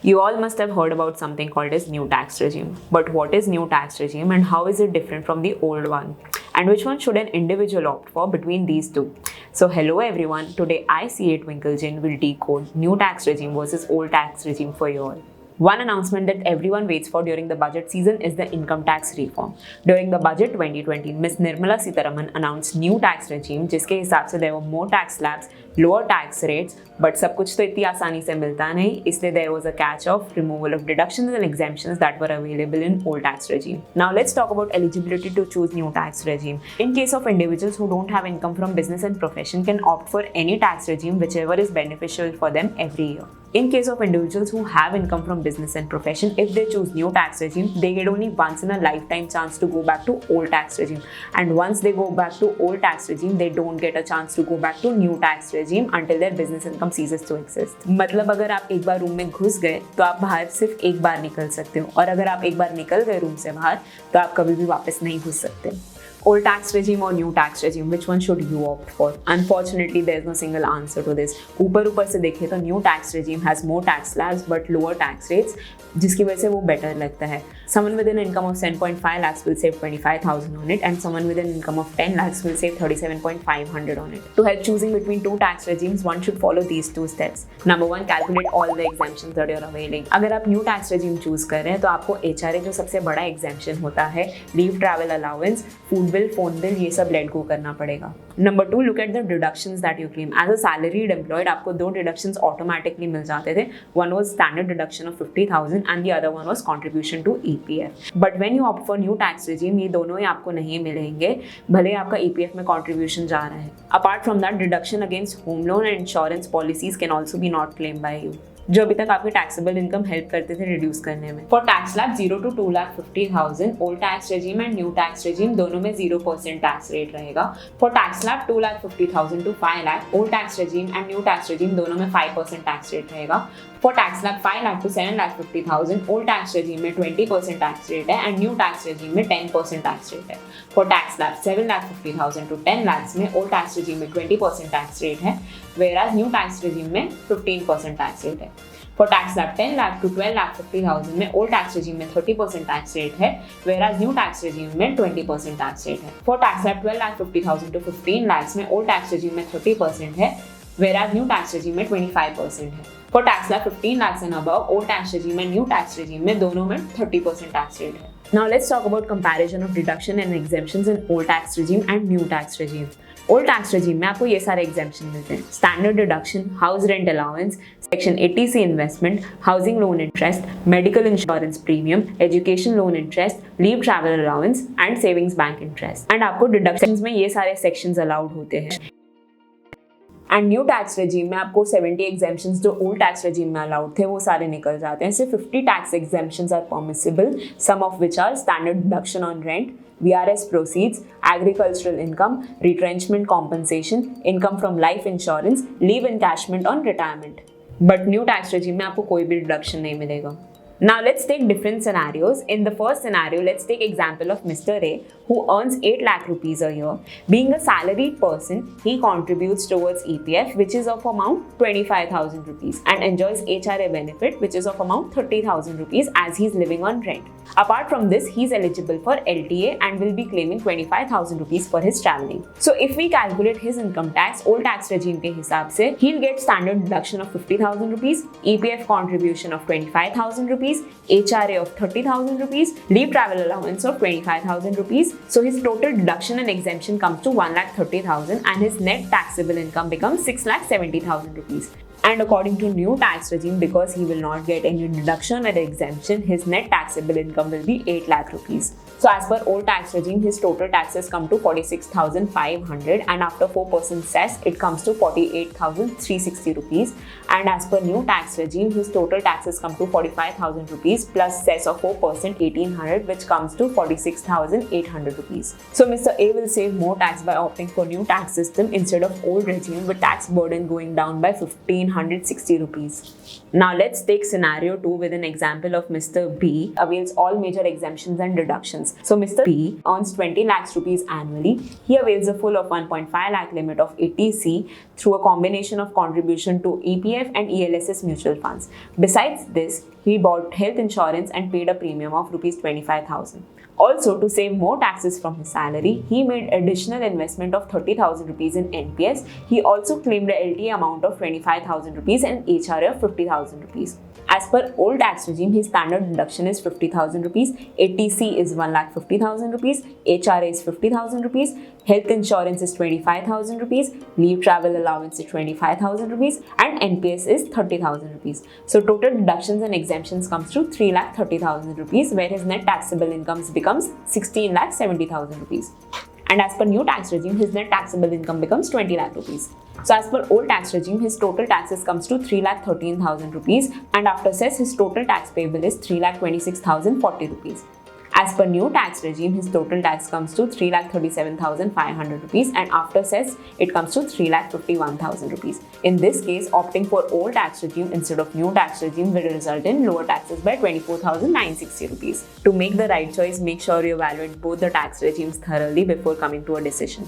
You all must have heard about something called as new tax regime. But what is new tax regime and how is it different from the old one? And which one should an individual opt for between these two? So hello everyone, today I C8 Winklejohn will decode new tax regime versus old tax regime for you all. One announcement that everyone waits for during the budget season is the income tax reform. During the budget 2020, Ms. Nirmala Sitharaman announced new tax regime जिसके हिसाब से there were more tax slabs, lower tax rates, but सब कुछ तो इतनी आसानी से मिलता नहीं, इसलिए there was a catch of removal of deductions and exemptions that were available in old tax regime. Now let's talk about eligibility to choose new tax regime. In case of individuals who don't have income from business and profession can opt for any tax regime whichever is beneficial for them every year. In case of individuals who have income from business and profession, if they choose new tax regime, they get only once in a lifetime chance to go back to old tax regime. And once they go back to old tax regime, they don't get a chance to go back to new tax regime until their business income ceases to exist. मतलब अगर आप एक बार room में घुस गए तो आप बाहर सिर्फ एक बार निकल सकते हो, और अगर आप एक बार निकल गए रूम से बाहर तो आप कभी भी वापस नहीं घुस सकते. Old tax regime or new tax regime, which one should you opt for? Unfortunately, there is no single answer to this. ऊपर से देखें तो new tax regime has more tax slabs but lower tax rates, जिसकी वजह से वो better लगता है. Someone with an income of 7.5 lakhs will save 25,000 on it, and someone with an income of 10 lakhs will save 37,500 on it. To help choosing between two tax regimes, one should follow these two steps. Number one, calculate all the exemptions that you're availing. अगर आप new tax regime choose कर रहे हैं तो आपको HRA जो सबसे बड़ा exemption होता है, leave travel allowance, food bill, phone bill, ये सब let go करना पड़ेगा. Number two, look at the deductions that you claim. As a salaried employed, आपको दो deductions automatically मिल जाते थे. One was standard deduction of 50,000 and the other one was contribution to EPF. But when you opt for new tax regime, ये दोनों ही आपको नहीं मिलेंगे, भले आपका EPF में contribution जा रहा है. Apart from that, deduction against home loan and insurance policies can also be not claimed by you, जो अभी तक आपकी टैक्सेबल इनकम हेल्प करते थे रिड्यूस करने में. For tax slab 0 to 2,50,000, old tax regime and new tax regime दोनों में 0% टैक्स रेट रहेगा. For tax slab 2,50,000 to 5 lakh, old tax regime and new tax regime दोनों में 5% टैक्स रेट रहेगा. For tax slab 5 lakh to 7,50,000, old tax regime में 20% tax rate है and new tax regime में 10% tax rate है. For tax slab 7,50,000 to 10 lakhs में old tax regime में 20% tax rate है, whereas न्यू टैक्स रेजिम में 15% tax rate है. For tax slab 10 lakh to 12,50,000 में old tax regime में 30% tax rate है, whereas new tax regime में 20% tax rate है. For tax slab 12,50,000 to 15 lakhs में old tax regime में 30% है, whereas new tax regime में 25% है. For tax slab 15 lakhs and above, old tax regime and new tax regime में दोनों में 30% tax rate है. Now let's talk about comparison of deduction and exemptions in old tax regime and new tax regime. Old tax regime में आपको ये सारे exemption मिलते हैं. Standard deduction, house rent allowance, section 80C investment, housing loan interest, medical insurance premium, education loan interest, leave travel allowance and savings bank interest. And आपको deductions में ये सारे सेक्शंस अलाउड होते हैं. एंड न्यू टैक्स रेजिम में आपको 70 exemptions जो old tax regime में अलाउड थे वो सारे निकल जाते हैं. सिर्फ 50 tax exemptions are permissible, some of which are standard deduction on rent, VRS proceeds, agricultural income, retrenchment compensation, income from life insurance, leave encashment on retirement. But new tax regime में आपको कोई भी deduction नहीं मिलेगा. Now let's take different scenarios. In the first scenario, let's take example of Mr. A who earns 8 lakh rupees a year. Being a salaried person, he contributes towards EPF which is of amount 25,000 rupees and enjoys HRA benefit which is of amount 30,000 rupees as he is living on rent. Apart from this, he is eligible for LTA and will be claiming 25,000 rupees for his traveling. So if we calculate his income tax, old tax regime के हिसाब से, he'll get standard deduction of 50,000 rupees, EPF contribution of 25,000 rupees, HRA of 30,000 rupees, leave travel allowance of 25,000 rupees. So his total deduction and exemption comes to 1,30,000 and his net taxable income becomes 6,70,000 rupees. And according to new tax regime, because he will not get any deduction or exemption, his net taxable income will be 8 lakh rupees. So as per old tax regime, his total taxes come to 46,500 and after 4% cess, it comes to 48,360 rupees. And as per new tax regime, his total taxes come to 45,000 rupees plus cess of 4%, 1,800, which comes to 46,800 rupees. So Mr. A will save more tax by opting for new tax system instead of old regime with tax burden going down by 1,500 1,460 rupees. Now let's take scenario 2 with an example of Mr. B avails all major exemptions and deductions. So Mr. B earns 20 lakhs rupees annually. He avails a full of 1.5 lakh limit of 80C through a combination of contribution to EPF and ELSS mutual funds. Besides this, he bought health insurance and paid a premium of rupees 25,000. Also, to save more taxes from his salary, he made additional investment of 30,000 rupees in NPS. He also claimed a LTA amount of 25,000 rupees and HRA of 50,000 rupees. As per old tax regime, his standard deduction is 50,000 rupees, ATC is 1,50,000 rupees, HRA is 50,000 rupees, health insurance is 25,000 rupees, leave travel allowance is 25,000 rupees, and NPS is 30,000 rupees. So total deductions and exemptions comes to 3,30,000 rupees, where his net taxable incomes becomes 16,70,000 rupees. And as per new tax regime, his net taxable income becomes 20 lakh rupees. So as per old tax regime, his total taxes comes to 3,13,000 rupees, and after cess, his total tax payable is 3,26,040 rupees. As per new tax regime, his total tax comes to 3,37,500 rupees, and after cess, it comes to 3,51,000 rupees. In this case, opting for old tax regime instead of new tax regime will result in lower taxes by 24,960 rupees. To make the right choice, make sure you evaluate both the tax regimes thoroughly before coming to a decision.